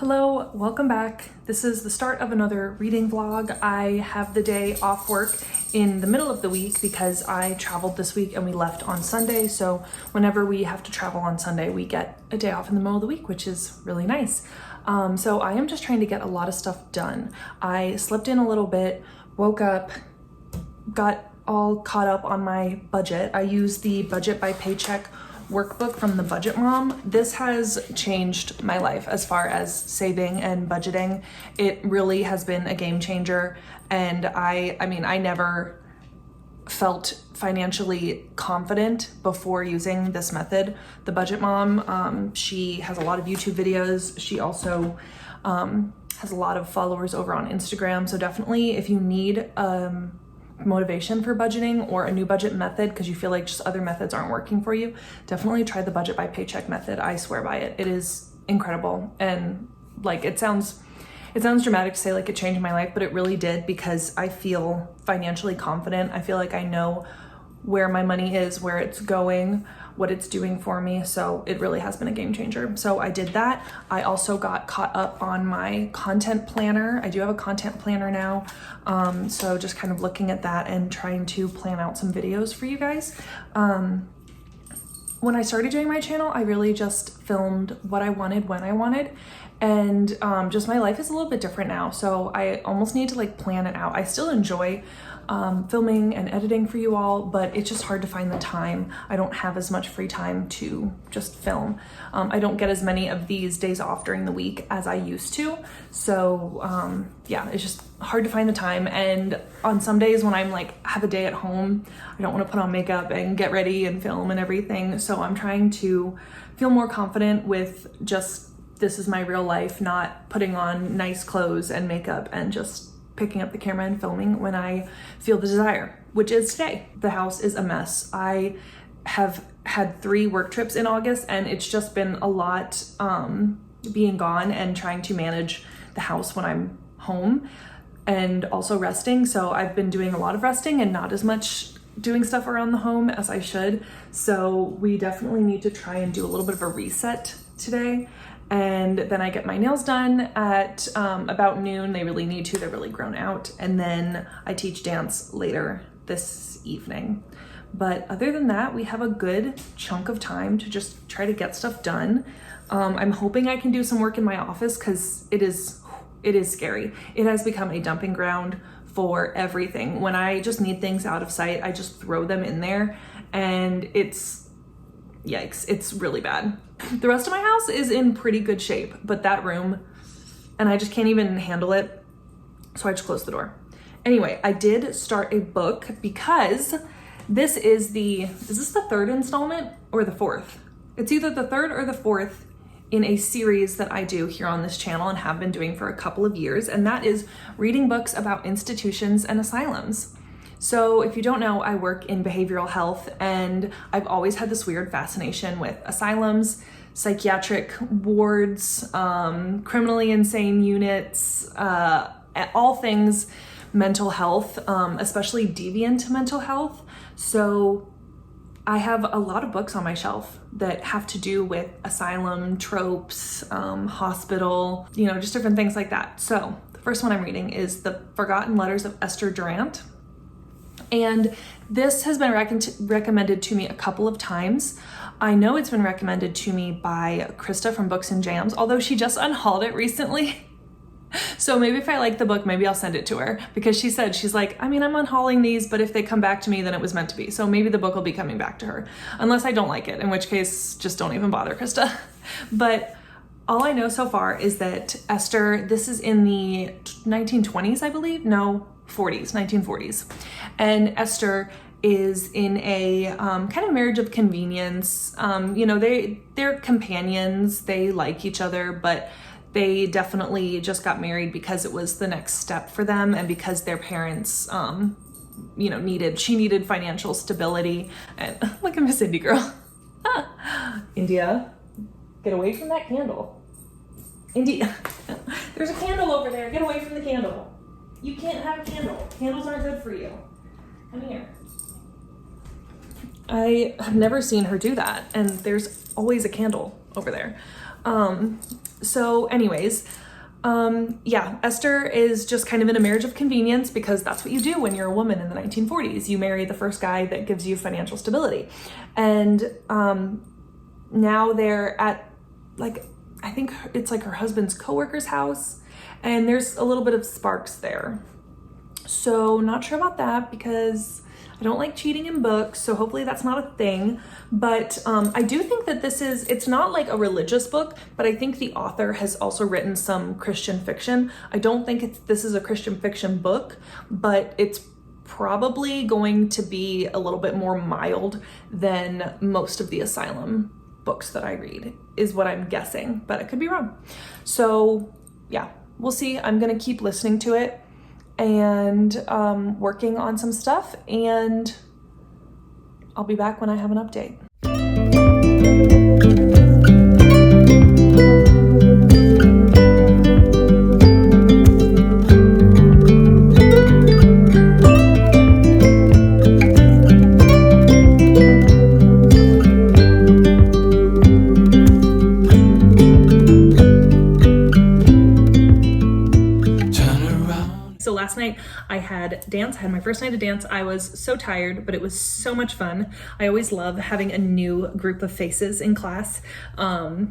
Hello, welcome back. This is the start of another reading vlog. I have the day off work in the middle of the week because I traveled this week and we left on Sunday. So whenever we have to travel on Sunday, we get a day off in the middle of the week, which is really nice. So I am just trying to get a lot of stuff done. I slept in a little bit, woke up, got all caught up on my budget. I used the budget by paycheck workbook from the Budget Mom. This has changed my life as far as saving and budgeting. It really has been a game changer. And I mean, I never felt financially confident before using this method. The Budget Mom, she has a lot of YouTube videos. She also has a lot of followers over on Instagram. So definitely if you need motivation for budgeting or a new budget method because you feel like just other methods aren't working for you, definitely try the budget by paycheck method. I swear by it. It is incredible. And like it sounds dramatic to say like it changed my life, but it really did because I feel financially confident. I feel like I know where my money is, where it's going, what it's doing for me. So it really has been a game changer. So I did that. I also got caught up on my content planner. I do have a content planner now. So just kind of looking at that and trying to plan out some videos for you guys. When I started doing my channel, I really just filmed what I wanted when I wanted. And just my life is a little bit different now. So I almost need to like plan it out. I still enjoy filming and editing for you all, but it's just hard to find the time. I don't have as much free time to just film. I don't get as many of these days off during the week as I used to. So yeah, it's just hard to find the time. And on some days when I'm like, have a day at home, I don't want to put on makeup and get ready and film and everything. So I'm trying to feel more confident with just, this is my real life, not putting on nice clothes and makeup and just picking up the camera and filming when I feel the desire, which is today. The house is a mess. I have had 3 work trips in August and it's just been a lot being gone and trying to manage the house when I'm home and also resting. So I've been doing a lot of resting and not as much doing stuff around the home as I should. So we definitely need to try and do a little bit of a reset today. And then I get my nails done at about noon. They really need to, they're really grown out. And then I teach dance later this evening. But other than that, we have a good chunk of time to just try to get stuff done. I'm hoping I can do some work in my office because it is scary. It has become a dumping ground for everything. When I just need things out of sight, I just throw them in there and it's, yikes, it's really bad. The rest of my house is in pretty good shape, but that room, and I just can't even handle it. So I just closed the door. Anyway, I did start a book because this is this the 3rd installment or the 4th? It's either the 3rd or the 4th in a series that I do here on this channel and have been doing for a couple of years. And that is reading books about institutions and asylums. So if you don't know, I work in behavioral health and I've always had this weird fascination with asylums, psychiatric wards, criminally insane units, all things mental health, especially deviant mental health. So I have a lot of books on my shelf that have to do with asylum tropes, hospital, just different things like that. So the first one I'm reading is The Forgotten Letters of Esther Durant. And this has been recommended to me a couple of times. I know it's been recommended to me by Krista from Books and Jams, although she just unhauled it recently. So maybe if I like the book, maybe I'll send it to her because she's like, I mean, I'm unhauling these, but if they come back to me, then it was meant to be. So maybe the book will be coming back to her unless I don't like it, in which case just don't even bother, Krista. But all I know so far is that Esther, this is in the 1920s, I believe. No, 1940s. And Esther is in a kind of marriage of convenience. They're companions, they like each other, but they definitely just got married because it was the next step for them and because their parents, she needed financial stability. And look at Miss Indie Girl. India, get away from that candle. India, there's a candle over there. Get away from the candle. You can't have a candle. Candles aren't good for you. Come here. I have never seen her do that. And there's always a candle over there. So anyways, yeah, Esther is just kind of in a marriage of convenience because that's what you do when you're a woman in the 1940s. You marry the first guy that gives you financial stability. And now they're at, like, I think it's like her husband's coworker's house, and there's a little bit of sparks there. So not sure about that because I don't like cheating in books, so hopefully that's not a thing. But I do think that it's not like a religious book, but I think the author has also written some Christian fiction. I don't think this is a Christian fiction book, but it's probably going to be a little bit more mild than most of the Asylum books that I read, is what I'm guessing, but I could be wrong. So yeah, we'll see. I'm gonna keep listening to it and working on some stuff, and I'll be back when I have an update. Last night I had dance. I had my first night of dance. I was so tired, but it was so much fun. I always love having a new group of faces in class. I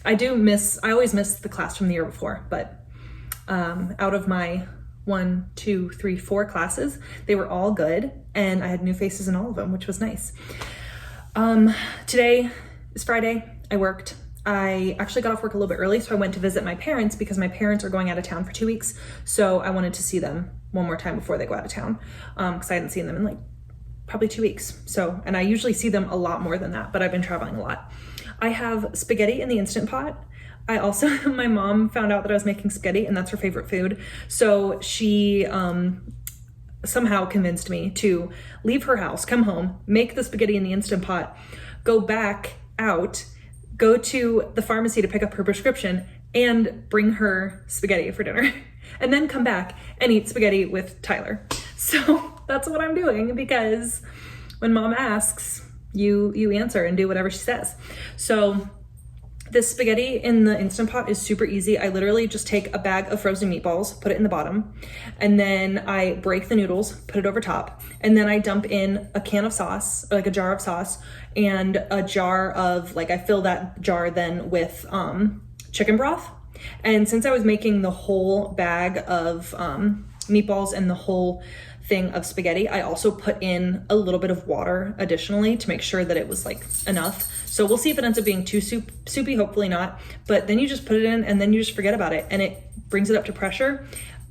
always miss the class from the year before, but out of my 1, 2, 3, 4 classes, they were all good, and I had new faces in all of them, which was nice. Today is Friday. I worked. I actually got off work a little bit early, so I went to visit my parents because my parents are going out of town for 2 weeks. So I wanted to see them one more time before they go out of town, because I hadn't seen them in like probably 2 weeks. So, and I usually see them a lot more than that, but I've been traveling a lot. I have spaghetti in the Instant Pot. I also, my mom found out that I was making spaghetti, and that's her favorite food. So she somehow convinced me to leave her house, come home, make the spaghetti in the Instant Pot, go back out, go to the pharmacy to pick up her prescription, and bring her spaghetti for dinner, and then come back and eat spaghetti with Tyler. So that's what I'm doing, because when mom asks, you answer and do whatever she says. So this spaghetti in the Instant Pot is super easy. I literally just take a bag of frozen meatballs, put it in the bottom, and then I break the noodles, put it over top, and then I dump in a can of sauce, or like a jar of sauce, and a jar of, like, I fill that jar then with chicken broth. And since I was making the whole bag of meatballs and the whole thing of spaghetti, I also put in a little bit of water additionally to make sure that it was like enough. So we'll see if it ends up being too soupy, hopefully not. But then you just put it in and then you just forget about it, and it brings it up to pressure.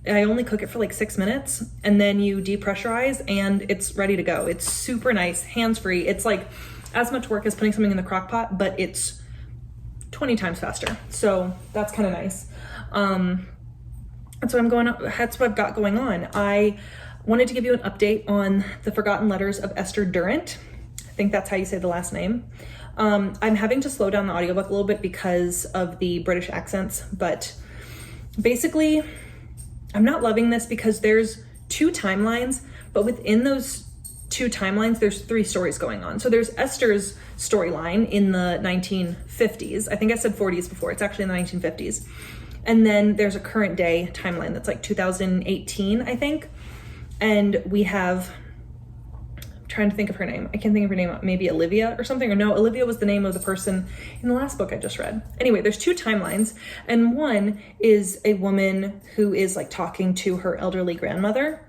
I only cook it for like 6 minutes, and then you depressurize and it's ready to go. It's super nice, hands-free. It's like as much work as putting something in the crock pot, but it's 20 times faster. So that's kind of nice. That's what I've got going on. I wanted to give you an update on the Forgotten Letters of Esther Durant. I think that's how you say the last name. I'm having to slow down the audiobook a little bit because of the British accents, but basically I'm not loving this because there's 2 timelines, but within those 2 timelines, there's 3 stories going on. So there's Esther's storyline in the 1950s. I think I said 40s before. It's actually in the 1950s. And then there's a current day timeline that's like 2018, I think. And we have, I'm trying to think of her name. I can't think of her name. Maybe Olivia or something, or no, Olivia was the name of the person in the last book I just read. Anyway, there's 2 timelines, and one is a woman who is like talking to her elderly grandmother.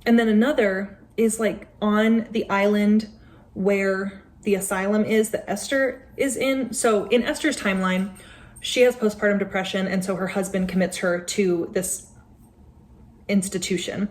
And then another is like on the island where the asylum is that Esther is in. So in Esther's timeline, she has postpartum depression, and so her husband commits her to this institution.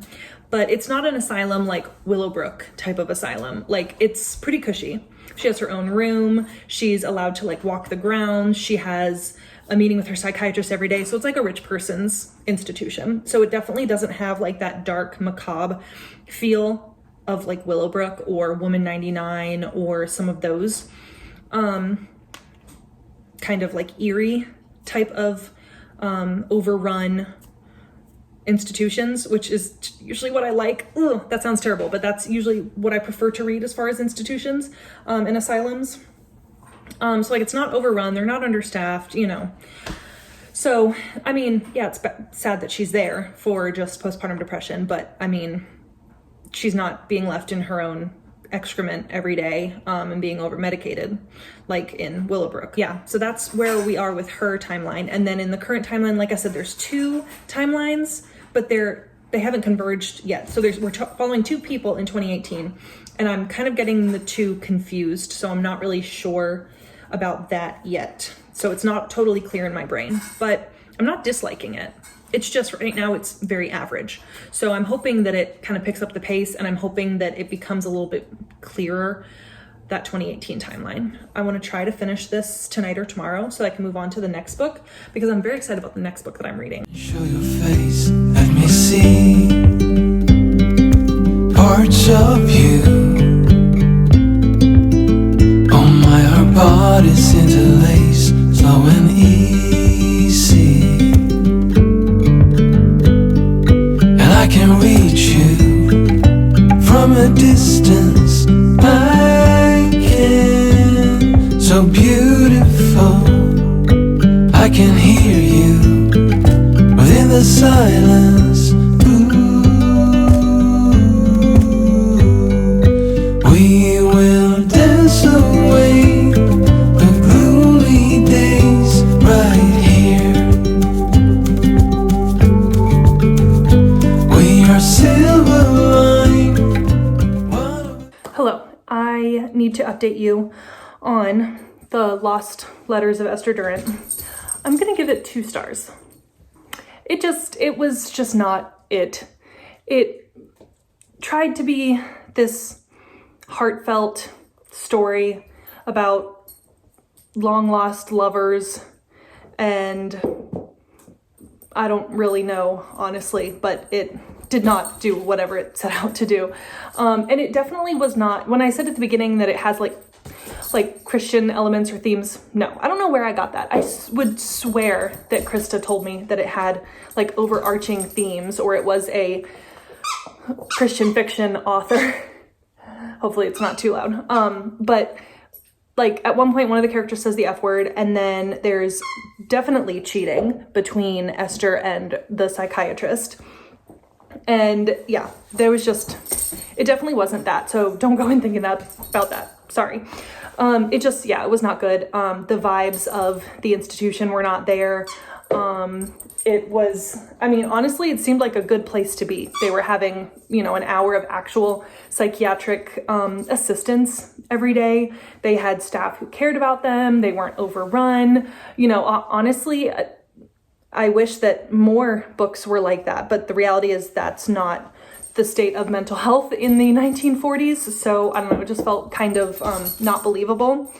But it's not an asylum like Willowbrook type of asylum. Like, it's pretty cushy. She has her own room. She's allowed to like walk the grounds. She has a meeting with her psychiatrist every day. So it's like a rich person's institution. So it definitely doesn't have like that dark, macabre feel of like Willowbrook or Woman 99 or some of those kind of like eerie type of overrun institutions, which is usually what I like. Ugh, that sounds terrible, but that's usually what I prefer to read as far as institutions and asylums. So like, it's not overrun, they're not understaffed, you know. So, I mean, yeah, it's sad that she's there for just postpartum depression, but I mean, she's not being left in her own excrement every day and being over medicated like in Willowbrook. Yeah, so that's where we are with her timeline. And then in the current timeline, like I said, there's 2 timelines, but they haven't converged yet. So we're following 2 people in 2018, and I'm kind of getting the 2 confused, so I'm not really sure about that yet. So it's not totally clear in my brain, but I'm not disliking it. It's just right now it's very average. So I'm hoping that it kind of picks up the pace, and I'm hoping that it becomes a little bit clearer, that 2018 timeline. I want to try to finish this tonight or tomorrow so I can move on to the next book, because I'm very excited about the next book that I'm reading. Show your face, let me see parts of you. Oh my, our bodies interlace, slow and easy. I can reach you from a distance. I can, so beautiful. I can hear you within the silence. Ooh, we will dance away the gloomy days right here. Hello, I need to update you on the Lost Letters of Esther Durrant. I'm gonna give it 2 stars. It was just not it. It tried to be this heartfelt story about long lost lovers, and I don't really know, honestly, but it did not do whatever it set out to do. And it definitely was not, when I said at the beginning that it has like Christian elements or themes, no, I don't know where I got that. I would swear that Krista told me that it had like overarching themes, or it was a Christian fiction author. Hopefully it's not too loud. But like at one point, one of the characters says the F word, and then there's definitely cheating between Esther and the psychiatrist. And yeah, there was just, it definitely wasn't that. So don't go in thinking about that. Sorry. It just, yeah, it was not good. The vibes of the institution were not there. It was, I mean, honestly, it seemed like a good place to be. They were having, you know, an hour of actual psychiatric assistance every day. They had staff who cared about them. They weren't overrun. You know, honestly, I wish that more books were like that, but the reality is that's not the state of mental health in the 1940s. So I don't know, it just felt kind of not believable.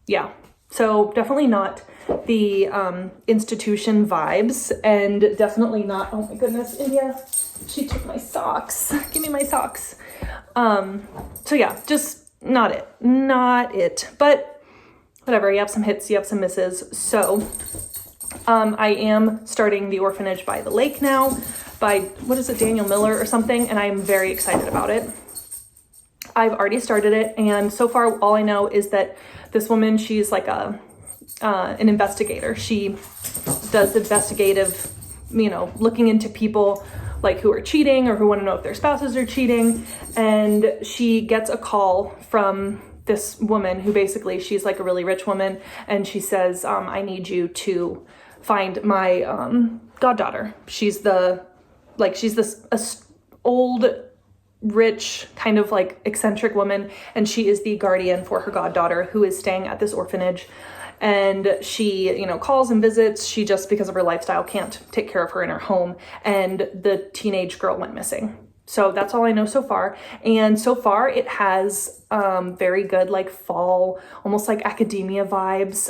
Yeah, so definitely not the institution vibes, and definitely not, oh my goodness, India, she took my socks. Give me my socks. So yeah, just not it, but whatever, you have some hits, you have some misses. So I am starting The Orphanage by the Lake now, by, what is it, Daniel Miller or something, and I am very excited about it. I've already started it, and so far all I know is that this woman, she's like an investigator. She does investigative, you know, looking into people like who are cheating or who want to know if their spouses are cheating, and she gets a call from this woman who basically, she's like a really rich woman, and she says, I need you to find my goddaughter. She's this old, rich, kind of like eccentric woman, and she is the guardian for her goddaughter who is staying at this orphanage. And she, you know, calls and visits. She just, because of her lifestyle, can't take care of her in her home, and the teenage girl went missing. So that's all I know so far. And so far it has very good like fall, almost like academia vibes.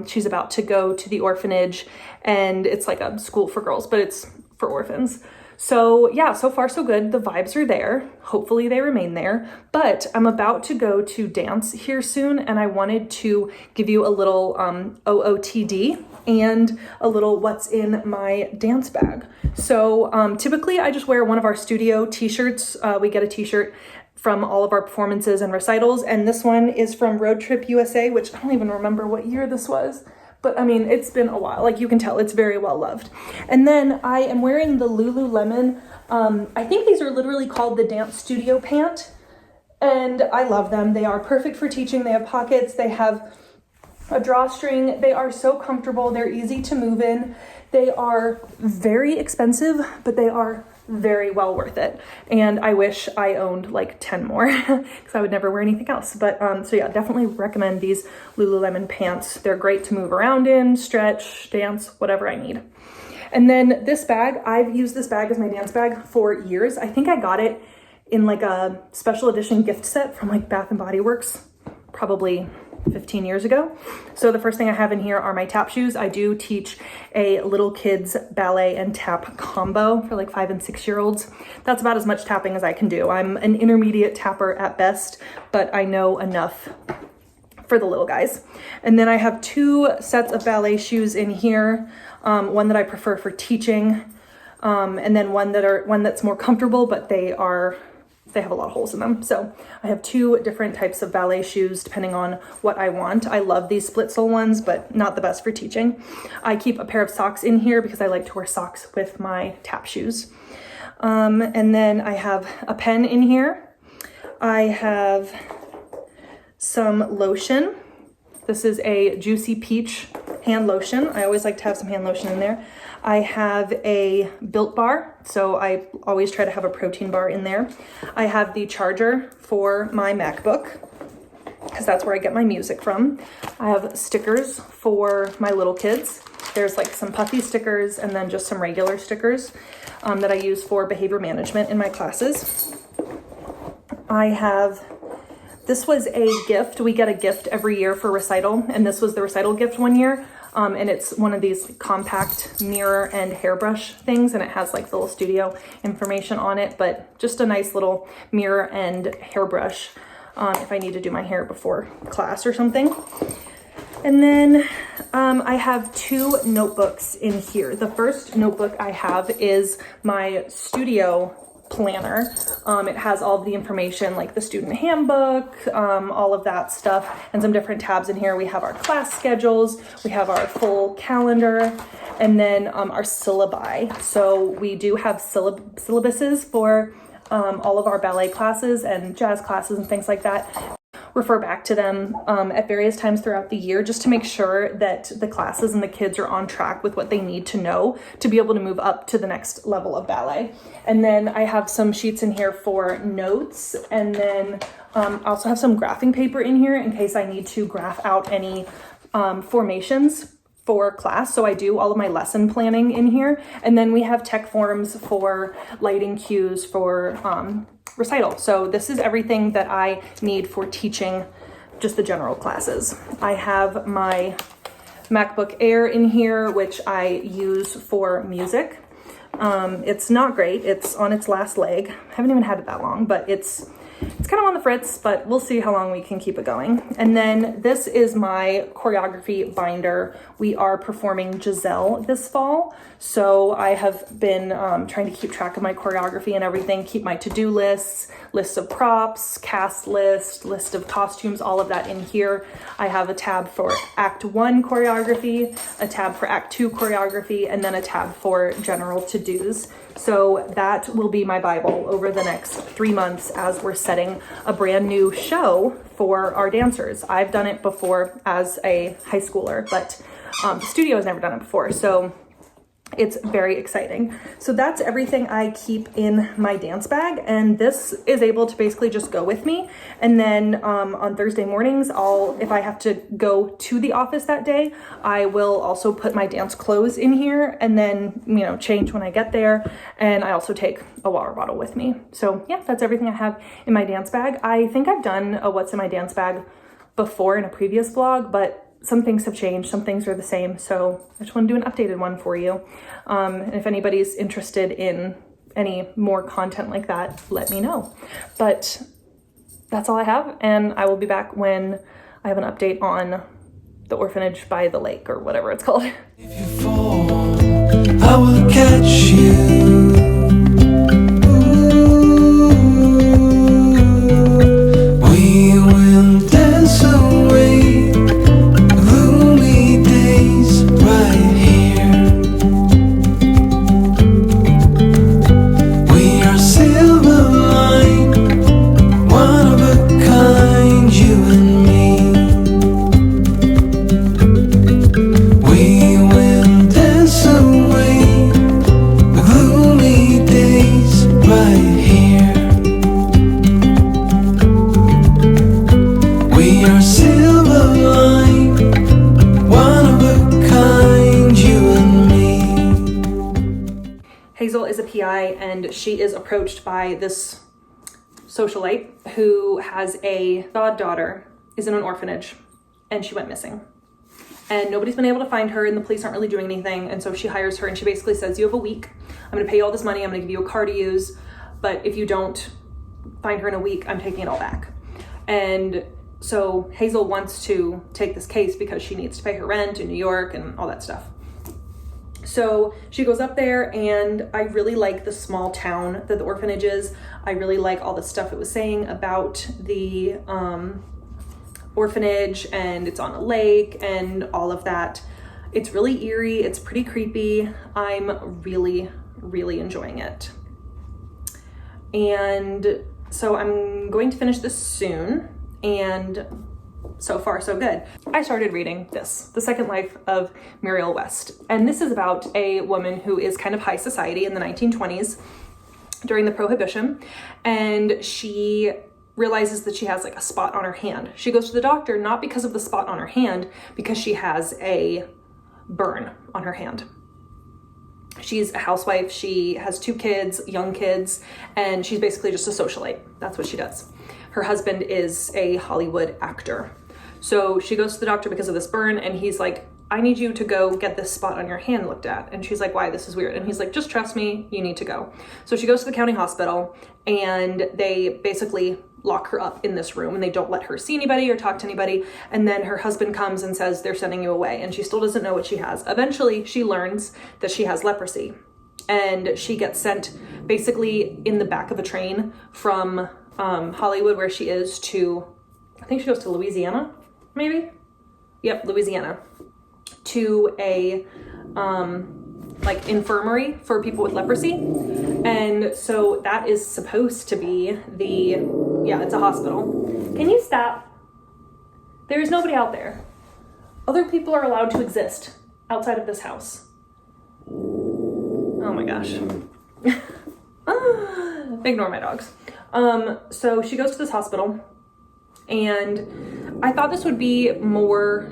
She's about to go to the orphanage, and it's like a school for girls, but it's for orphans. So yeah, so far so good. The vibes are there. Hopefully they remain there. But I'm about to go to dance here soon, and I wanted to give you a little OOTD and a little what's in my dance bag. So typically I just wear one of our studio t-shirts. We get a t-shirt from all of our performances and recitals, and this one is from Road Trip USA, which I don't even remember what year this was, but I mean, it's been a while. Like you can tell, it's very well loved. And then I am wearing the Lululemon. I think these are literally called the Dance Studio Pant. And I love them. They are perfect for teaching. They have pockets. They have a drawstring. They are so comfortable. They're easy to move in. They are very expensive, but they are very well worth it. And I wish I owned like 10 more because I would never wear anything else. But so yeah, definitely recommend these Lululemon pants. They're great to move around in, stretch, dance, whatever I need. And then this bag, I've used this bag as my dance bag for years. I think I got it in like a special edition gift set from like Bath and Body Works, probably 15 years ago. So the first thing I have in here are my tap shoes. I do teach a little kids ballet and tap combo for like 5 and 6 year olds. That's about as much tapping as I can do. I'm an intermediate tapper at best, but I know enough for the little guys. And then I have 2 sets of ballet shoes in here. One that I prefer for teaching, and then one that's more comfortable, but they have a lot of holes in them. So I have 2 different types of ballet shoes depending on what I want. I love these split sole ones, but not the best for teaching. I keep a pair of socks in here because I like to wear socks with my tap shoes. And then I have a pen in here. I have some lotion. This is a Juicy Peach hand lotion. I always like to have some hand lotion in there. I have a Built Bar, so I always try to have a protein bar in there. I have the charger for my MacBook, because that's where I get my music from. I have stickers for my little kids. There's like some puffy stickers and then just some regular stickers that I use for behavior management in my classes. This was a gift. We get a gift every year for recital, and this was the recital gift one year. And it's one of these compact mirror and hairbrush things, and it has like the little studio information on it, but just a nice little mirror and hairbrush if I need to do my hair before class or something. And then I have 2 notebooks in here. The first notebook I have is my studio planner. It has all of the information like the student handbook, all of that stuff, and some different tabs in here. We have our class schedules, we have our full calendar, and then our syllabi. So we do have syllabuses for all of our ballet classes and jazz classes and things like that. Refer back to them at various times throughout the year just to make sure that the classes and the kids are on track with what they need to know to be able to move up to the next level of ballet. And then I have some sheets in here for notes, and then I also have some graphing paper in here in case I need to graph out any formations for class. So I do all of my lesson planning in here. And then we have tech forms for lighting cues for recital. So this is everything that I need for teaching just the general classes. I have my MacBook Air in here, which I use for music. It's not great. It's on its last leg. I haven't even had it that long, but it's kind of on the fritz, but we'll see how long we can keep it going. And then this is my choreography binder. We are performing Giselle this fall. So I have been trying to keep track of my choreography and everything, keep my to-do lists, list of props, cast list of costumes, all of that in here. I have a tab for Act 1 choreography, a tab for Act 2 choreography, and then a tab for general to-dos. So that will be my Bible over the next 3 months as we're setting a brand new show for our dancers. I've done it before as a high schooler, but the studio has never done it before. So it's very exciting. So that's everything I keep in my dance bag, and this is able to basically just go with me. And then on Thursday mornings, if I have to go to the office that day, I will also put my dance clothes in here and then, change when I get there. And I also take a water bottle with me. So yeah, that's everything I have in my dance bag. I think I've done a what's in my dance bag before in a previous vlog, but some things have changed, some things are the same. So I just want to do an updated one for you. And if anybody's interested in any more content like that, let me know. But that's all I have. And I will be back when I have an update on the orphanage by the lake or whatever it's called. If you fall, I will catch you. We will dance away gloomy days. Hazel is a PI, and she is approached by this socialite who has a goddaughter, is in an orphanage, and she went missing. And nobody's been able to find her, and the police aren't really doing anything. And so she hires her, and she basically says, you have a week. I'm gonna pay you all this money. I'm gonna give you a car to use. But if you don't find her in a week, I'm taking it all back. And so Hazel wants to take this case because she needs to pay her rent in New York and all that stuff. So she goes up there, and I really like the small town that the orphanage is. I really like all the stuff it was saying about the orphanage, and it's on a lake and all of that. It's really eerie. It's pretty creepy. I'm really, really enjoying it. And so I'm going to finish this soon, and so far so good. I started reading this, The Second Life of Muriel West, and this is about a woman who is kind of high society in the 1920s during the Prohibition, and she realizes that she has like a spot on her hand. She goes to the doctor not because of the spot on her hand, because she has a burn on her hand. She's a housewife. She has 2 kids, young kids, and she's basically just a socialite. That's what she does. Her husband is a Hollywood actor. So she goes to the doctor because of this burn, and he's like, I need you to go get this spot on your hand looked at. And she's like, why? This is weird. And he's like, just trust me, you need to go. So she goes to the county hospital, and they basically lock her up in this room, and they don't let her see anybody or talk to anybody. And then her husband comes and says, they're sending you away. And she still doesn't know what she has. Eventually she learns that she has leprosy, and she gets sent basically in the back of a train from Hollywood, where she is, to, I think she goes to Louisiana, maybe? Yep, Louisiana, to a like infirmary for people with leprosy. And so that is supposed to be it's a hospital. Can you stop? There is nobody out there. Other people are allowed to exist outside of this house. Oh my gosh. Ignore my dogs. So she goes to this hospital, and I thought this would be more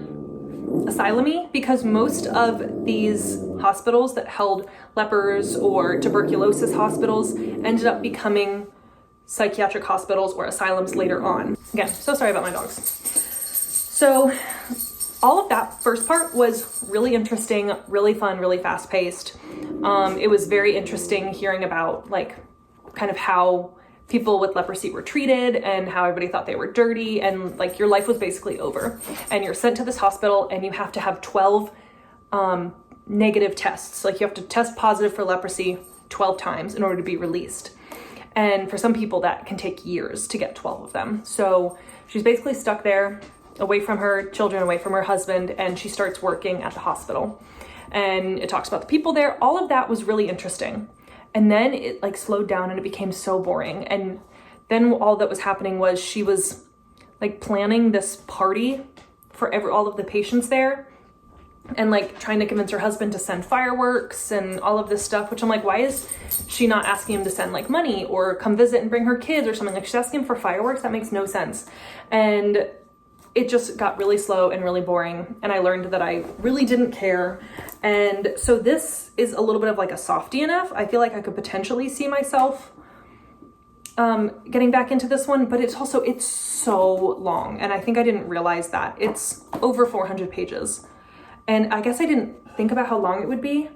asylum-y, because most of these hospitals that held lepers or tuberculosis hospitals ended up becoming psychiatric hospitals or asylums later on. Again, so sorry about my dogs. So all of that first part was really interesting, really fun, really fast-paced. It was very interesting hearing about like kind of how people with leprosy were treated and how everybody thought they were dirty, and like your life was basically over, and you're sent to this hospital, and you have to have 12 negative tests. Like you have to test positive for leprosy 12 times in order to be released. And for some people that can take years to get 12 of them. So she's basically stuck there, away from her children, away from her husband, and she starts working at the hospital. And it talks about the people there. All of that was really interesting. And then it like slowed down, and it became so boring. And then all that was happening was she was like planning this party for all of the patients there, and like trying to convince her husband to send fireworks and all of this stuff, which I'm like, why is she not asking him to send like money or come visit and bring her kids or something? Like she's asking him for fireworks. That makes no sense. And it just got really slow and really boring, and I learned that I really didn't care. And so this is a little bit of like a soft DNF. I feel like I could potentially see myself getting back into this one, but it's so long, and I think I didn't realize that. It's over 400 pages, and I guess I didn't think about how long it would be.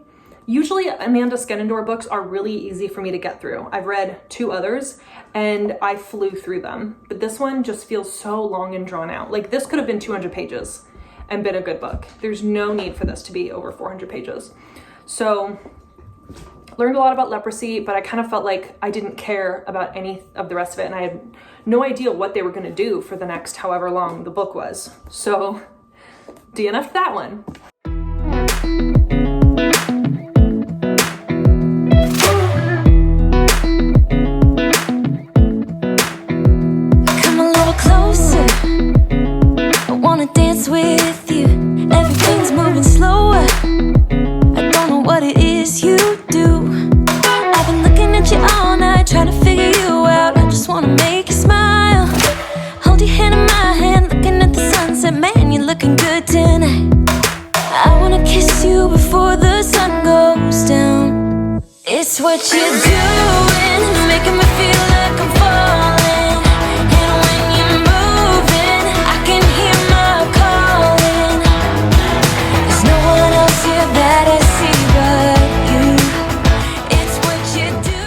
Usually Amanda Skenendor books are really easy for me to get through. I've read 2 others and I flew through them, but this one just feels so long and drawn out. Like this could have been 200 pages and been a good book. There's no need for this to be over 400 pages. So learned a lot about leprosy, but I kind of felt like I didn't care about any of the rest of it, and I had no idea what they were going to do for the next however long the book was. So DNF'd that one. With you, everything's moving slower. I don't know what it is you do. I've been looking at you all night, trying to figure you out. I just wanna make you smile. Hold your hand in my hand, looking at the sunset. Man, you're looking good tonight. It's what you're doing, making me feel like I'm falling. And when you're moving, I can hear my calling. There's no one else here that I see but you. It's what you do.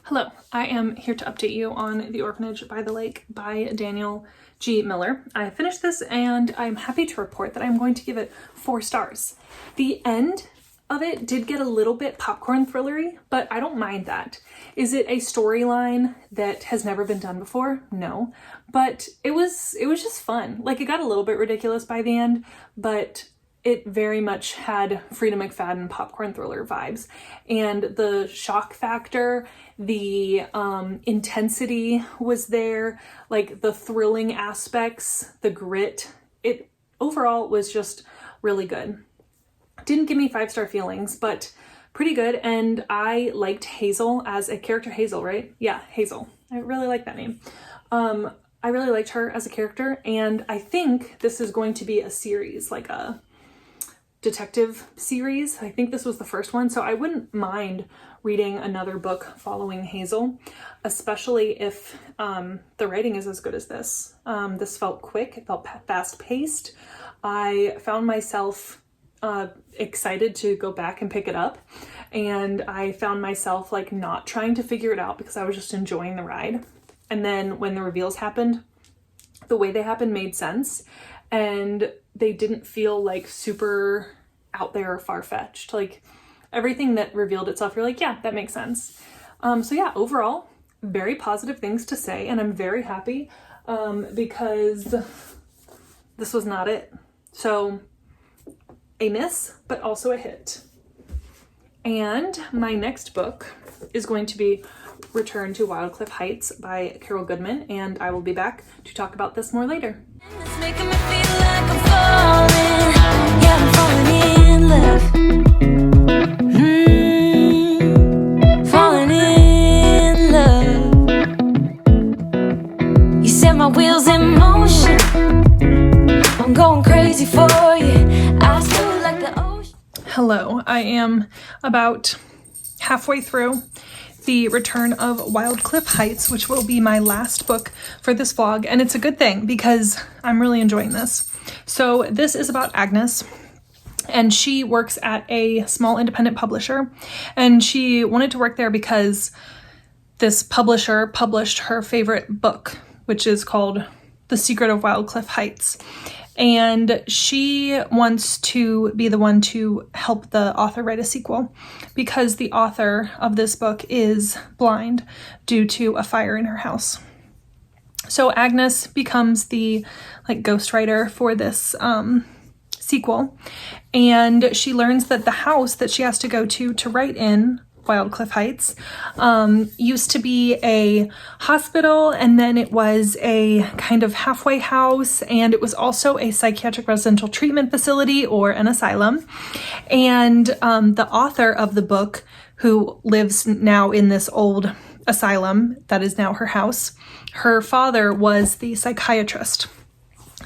Hello, I am here to update you on The Orphanage by the Lake by Daniel G. Miller. I finished this and I'm happy to report that I'm going to give it 4 stars. The end of it did get a little bit popcorn thrillery, but I don't mind that. Is it a storyline that has never been done before? No, but it was just fun. Like, it got a little bit ridiculous by the end, but it very much had Frida McFadden popcorn thriller vibes. And the shock factor, the intensity was there, like the thrilling aspects, the grit. It overall was just really good. Didn't give me 5-star feelings, but pretty good. And I liked Hazel as a character. Hazel, right? Yeah, Hazel. I really like that name. I really liked her as a character, and I think this is going to be a series, like a detective series. I think this was the first one, so I wouldn't mind reading another book following Hazel, especially if the writing is as good as this. This felt quick, it felt fast-paced. I found myself excited to go back and pick it up, and I found myself like not trying to figure it out because I was just enjoying the ride. And then when the reveals happened, the way they happened made sense, and they didn't feel like super out there or far-fetched. Like, everything that revealed itself, you're like, yeah, that makes sense. So yeah, overall, very positive things to say, and I'm very happy because this was not it. So a miss, but also a hit. And my next book is going to be Return to Wyldcliffe Heights by Carol Goodman, and I will be back to talk about this more later. It's making me feel like I'm falling. Yeah, I'm falling in love. Falling in love. You set my wheels in motion. I'm going crazy for you. I feel like the ocean. Hello, I am about halfway through The Return of Wyldcliffe Heights, which will be my last book for this vlog, and it's a good thing because I'm really enjoying this. So this is about Agnes, and she works at a small independent publisher, and she wanted to work there because this publisher published her favorite book, which is called The Secret of Wyldcliffe Heights. And she wants to be the one to help the author write a sequel because the author of this book is blind due to a fire in her house. So Agnes becomes the ghostwriter for this sequel, and she learns that the house that she has to go to write in Wyldcliffe Heights used to be a hospital, and then it was a kind of halfway house, and it was also a psychiatric residential treatment facility or an asylum. And the author of the book, who lives now in this old asylum that is now her house, her father was the psychiatrist.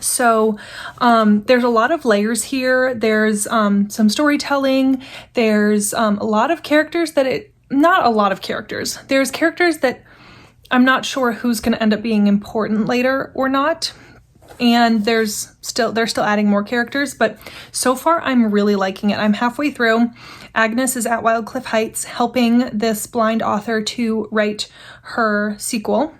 So there's a lot of layers here. There's some storytelling. There's a lot of characters not a lot of characters. There's characters that I'm not sure who's going to end up being important later or not. And they're still adding more characters, but so far I'm really liking it. I'm halfway through. Agnes is at Wyldcliffe Heights helping this blind author to write her sequel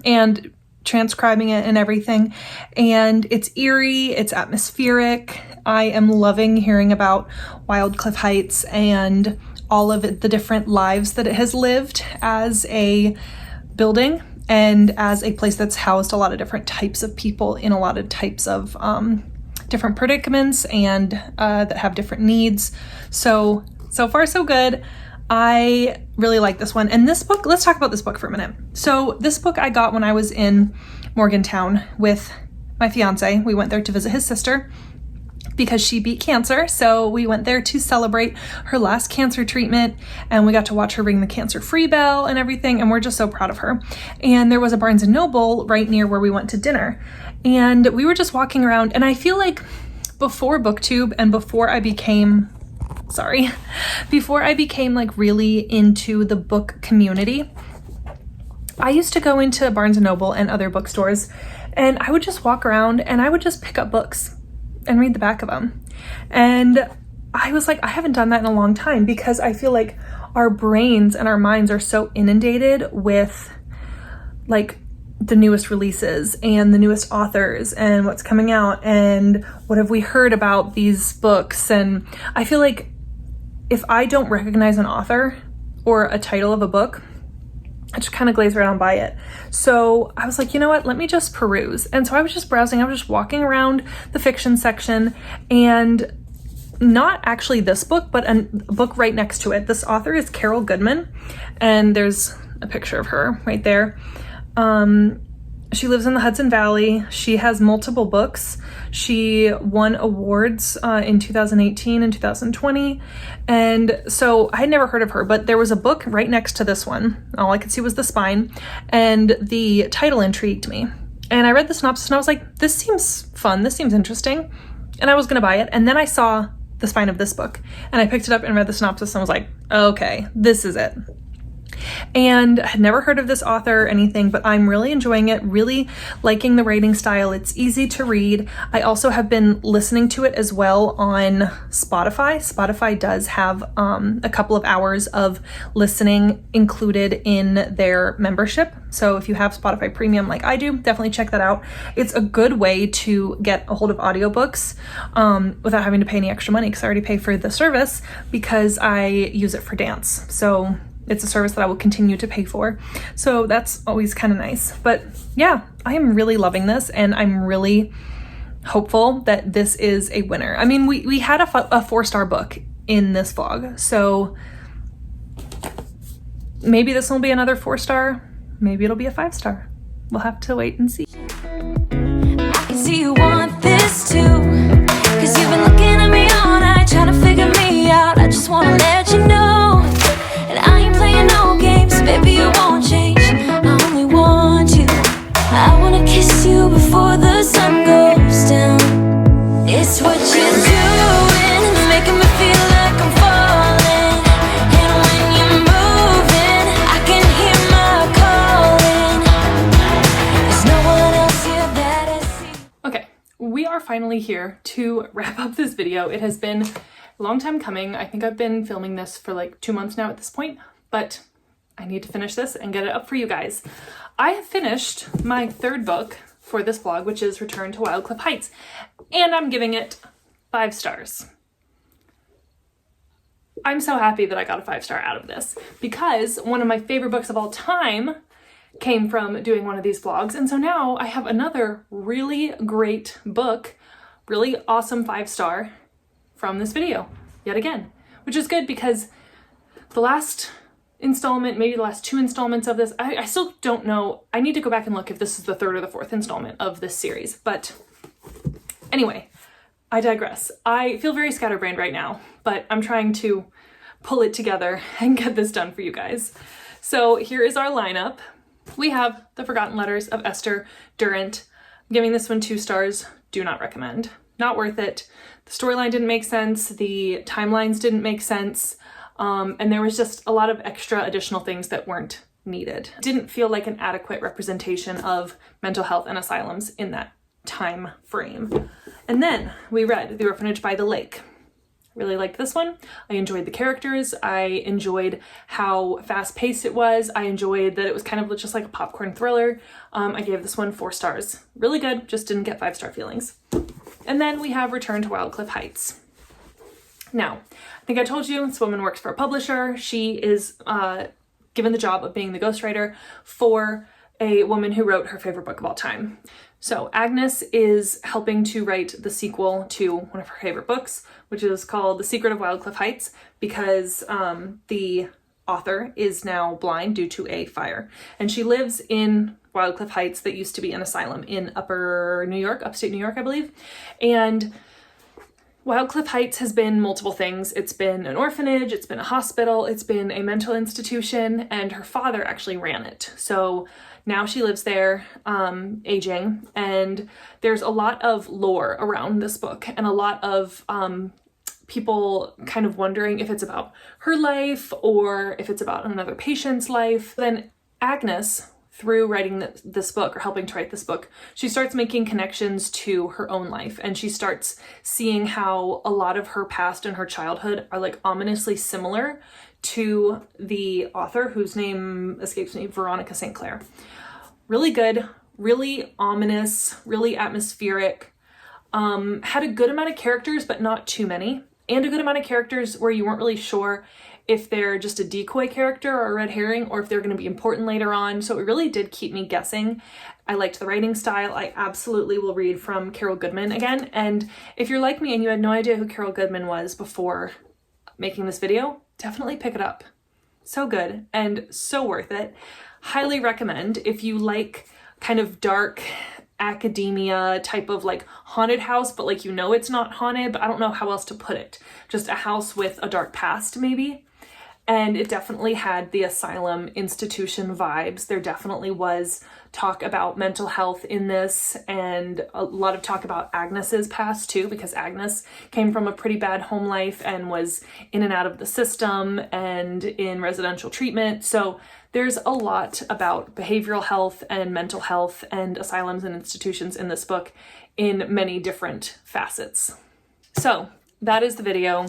and transcribing it and everything, and it's eerie, it's atmospheric. I am loving hearing about Wyldcliffe Heights and all of the different lives that it has lived as a building and as a place that's housed a lot of different types of people in a lot of types of different predicaments and that have different needs. So far so good. I really like this one. And this book, let's talk about this book for a minute. So this book I got when I was in Morgantown with my fiance. We went there to visit his sister because she beat cancer. So we went there to celebrate her last cancer treatment, and we got to watch her ring the cancer-free bell and everything. And we're just so proud of her. And there was a Barnes & Noble right near where we went to dinner. And we were just walking around, and I feel like before BookTube and before I became sorry, before I became like really into the book community, I used to go into Barnes & Noble and other bookstores, and I would just walk around and I would just pick up books and read the back of them. And I was like, I haven't done that in a long time, because I feel like our brains and our minds are so inundated with like the newest releases and the newest authors and what's coming out and what have we heard about these books. And I feel like if I don't recognize an author or a title of a book, I just kind of glaze right on by it. So I was like, you know what, let me just peruse. And so I was just browsing, I was just walking around the fiction section, and not actually this book, but a book right next to it. This author is Carol Goodman, and there's a picture of her right there. She lives in the Hudson Valley. She has multiple books. She won awards in 2018 and 2020. And so I had never heard of her, but there was a book right next to this one. All I could see was the spine, and the title intrigued me. And I read the synopsis and I was like, this seems fun. This seems interesting. And I was going to buy it. And then I saw the spine of this book, and I picked it up and read the synopsis and was like, okay, this is it. And I had never heard of this author or anything, but I'm really enjoying it, really liking the writing style. It's easy to read. I also have been listening to it as well on Spotify. Spotify does have a couple of hours of listening included in their membership. So if you have Spotify Premium like I do, definitely check that out. It's a good way to get a hold of audiobooks without having to pay any extra money, because I already pay for the service because I use it for dance. So it's a service that I will continue to pay for. So that's always kind of nice. But yeah, I am really loving this, and I'm really hopeful that this is a winner. I mean, we had a 4-star book in this vlog, so maybe this will be another 4-star. Maybe it'll be a 5-star. We'll have to wait and see. I can see you want this too, 'cause you've been looking at me all night, trying to figure me out. I just wanna let you know, and I ain't playing no games, baby, you won't change. I only want you. I wanna kiss you before the sun goes down. It's what you're doing, it's making me feel like I'm falling. And when you're moving, I can hear my calling. There's no one else here that I see. Okay, we are finally here to wrap up this video. It has been a long time coming. I think I've been filming this for like 2 months now at this point, but I need to finish this and get it up for you guys. I have finished my 3rd book for this vlog, which is Return to Wyldcliffe Heights, and I'm giving it 5 stars. I'm so happy that I got a 5-star out of this, because one of my favorite books of all time came from doing one of these vlogs, and so now I have another really great book, really awesome 5-star from this video yet again, which is good, because the last installment, maybe the last 2 installments of this, I still don't know. I need to go back and look if this is the 3rd or the 4th installment of this series. But anyway, I digress. I feel very scatterbrained right now, but I'm trying to pull it together and get this done for you guys. So here is our lineup. We have The Forgotten Letters of Esther Durant. I'm giving this one 2 stars. Do not recommend. Not worth it. The storyline didn't make sense. The timelines didn't make sense. And there was just a lot of extra additional things that weren't needed. It didn't feel like an adequate representation of mental health and asylums in that time frame. And then we read The Orphanage by the Lake. Really liked this one. I enjoyed the characters. I enjoyed how fast-paced it was. I enjoyed that it was kind of just like a popcorn thriller. I gave this one 4 stars. Really good, just didn't get 5-star feelings. And then we have Return to Wyldcliffe Heights. Now, I think I told you this woman works for a publisher. She is given the job of being the ghostwriter for a woman who wrote her favorite book of all time. So Agnes is helping to write the sequel to one of her favorite books, which is called The Secret of Wyldcliffe Heights, because the author is now blind due to a fire. And she lives in Wyldcliffe Heights that used to be an asylum in upstate New York, I believe. And Wyldcliffe Heights has been multiple things. It's been an orphanage, it's been a hospital, it's been a mental institution, and her father actually ran it. So now she lives there, aging, and there's a lot of lore around this book and a lot of people kind of wondering if it's about her life or if it's about another patient's life. Then Agnes, through writing this book or helping to write this book, she starts making connections to her own life, and she starts seeing how a lot of her past and her childhood are like ominously similar to the author, whose name escapes me, Veronica St. Clair. Really good, really ominous, really atmospheric. Had a good amount of characters, but not too many, and a good amount of characters where you weren't really sure if they're just a decoy character or a red herring, or if they're going to be important later on. So it really did keep me guessing. I liked the writing style. I absolutely will read from Carol Goodman again. And if you're like me and you had no idea who Carol Goodman was before making this video, definitely pick it up. So good and so worth it. Highly recommend. If you like kind of dark academia type of like haunted house, but like, you know, it's not haunted, but I don't know how else to put it. Just a house with a dark past maybe. And it definitely had the asylum institution vibes. There definitely was talk about mental health in this, and a lot of talk about Agnes's past too, because Agnes came from a pretty bad home life and was in and out of the system and in residential treatment. So there's a lot about behavioral health and mental health and asylums and institutions in this book in many different facets. So that is the video.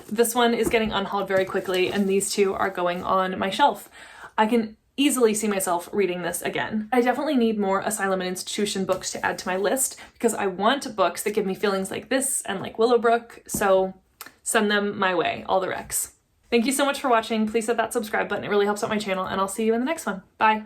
This one is getting unhauled very quickly, and these two are going on my shelf. I can easily see myself reading this again. I definitely need more asylum and institution books to add to my list, because I want books that give me feelings like this and like Willowbrook, so send them my way, all the recs. Thank you so much for watching. Please hit that subscribe button. It really helps out my channel, and I'll see you in the next one. Bye.